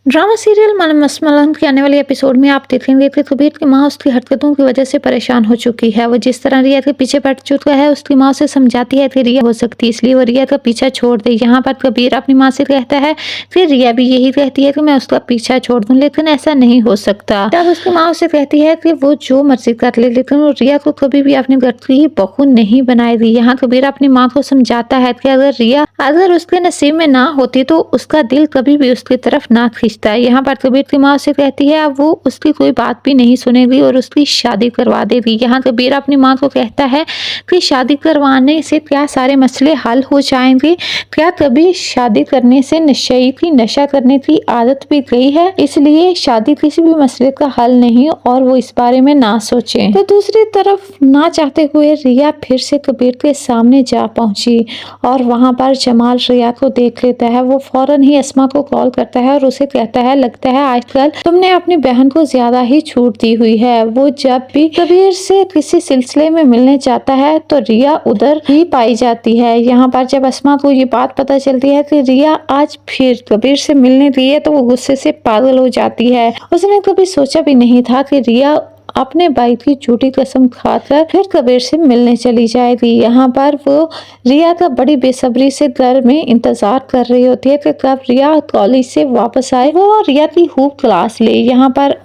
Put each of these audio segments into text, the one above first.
Drama serial मलंग के आने वाले एपिसोड में आप देखेंगे कि कबीर की माँ उसकी हरकतों की वजह से परेशान हो चुकी है। वो जिस तरह रिया के पीछे पड़ चुका है, उसकी माँ उसे समझाती है कि रिया हो सकती है, इसलिए वो रिया का पीछा छोड़ दे। यहाँ पर कबीर अपनी माँ से कहता है, फिर रिया भी यही कहती है कि मैं उसका पीछा छोड़ दूं, लेकिन ऐसा नहीं हो सकता। तब उसकी माँ उसे कहती है कि वो जो मर्जी कर ले, लेकिन वो रिया को कभी भी अपने घर की बहू नहीं बनाएगी। यहाँ कबीर अपनी माँ को समझाता है कि अगर उसके नसीब में ना होती तो उसका दिल कभी भी उसकी तरफ ना खींचता है। यहाँ पर कबीर की माँ से कहती है अब वो उसकी कोई बात भी नहीं सुनेगी और उसकी शादी करवा देगी। यहाँ कबीर अपनी माँ को कहता है कि शादी करवाने से क्या सारे मसले हल हो जाएंगे? क्या कभी शादी करने से नशा करने की आदत भी गई है, इसलिए शादी किसी भी मसले का हल नहीं और वो इस बारे में ना सोचे। तो दूसरी तरफ ना चाहते हुए रिया फिर से कबीर के सामने जा पहुंची और वहां पर जमाल रिया को देख लेता है। वो फौरन ही अस्मा को कॉल करता है और उसे कहता है लगता है आजकल तुमने अपनी बहन को ज्यादा ही छूट दी हुई है। वो जब भी कबीर से किसी सिलसिले में मिलने जाता है तो रिया उधर ही पाई जाती है। यहाँ पर जब अस्मा को ये बात पता चलती है कि रिया आज फिर कबीर से मिलने गई है तो वो गुस्से से पागल हो जाती है। उसने कभी सोचा भी नहीं था कि रिया अपने भाई की झूठी कसम खाकर फिर कबीर से मिलने चली जाएगी। यहाँ पर वो रिया का बड़ी बेसब्री से घर में इंतजार कर रही होती है कि कब रिया कॉलेज से वापस आए, वो रिया की खूब क्लास ले। यहाँ पर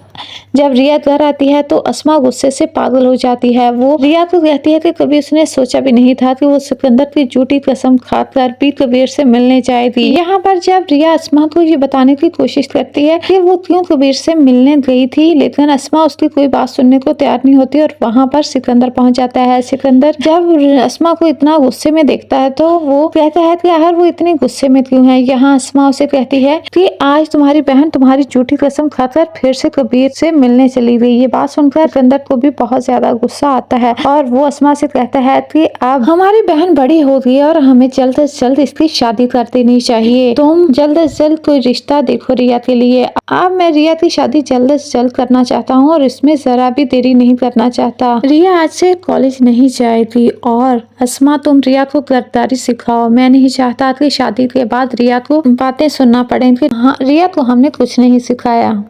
जब रिया घर आती है तो अस्मा गुस्से से पागल हो जाती है। वो रिया को कहती है कि कभी उसने सोचा भी नहीं था कि वो सिकंदर की झूठी कसम खाकर भी कबीर से मिलने जाएगी। यहाँ पर जब रिया अस्मा को ये बताने की कोशिश करती है कि वो क्यों कबीर से मिलने गई थी, लेकिन अस्मा उसकी कोई बात सुनने को तैयार नहीं होती और वहाँ पर सिकंदर पहुंच जाता है। सिकंदर जब अस्मा को इतना गुस्से में देखता है तो वो कहता है कि यार वो इतनी गुस्से में क्यों है। यहाँ अस्मा उसे कहती है कि आज तुम्हारी बहन तुम्हारी झूठी कसम खाकर फिर से कबीर से मिलने चली गई। ये बात सुनकर सिकंदर को भी बहुत ज्यादा गुस्सा आता है और वो अस्मा से कहता है कि अब हमारी बहन बड़ी हो गई है और हमें जल्द से जल्द इसकी शादी कर देनी चाहिए। तुम जल्द से जल्द कोई रिश्ता देखो रिया के लिए। अब मैं रिया की शादी जल्द से जल्द करना चाहता हूँ और इसमें जरा भी देरी नहीं करना चाहता। रिया आज से कॉलेज नहीं जाएगी और अस्मा तुम रिया को गद्दारी सिखाओ। मैं नहीं चाहता कि शादी के बाद रिया को बातें सुनना पड़े कि हाँ रिया को हमने कुछ नहीं सिखाया।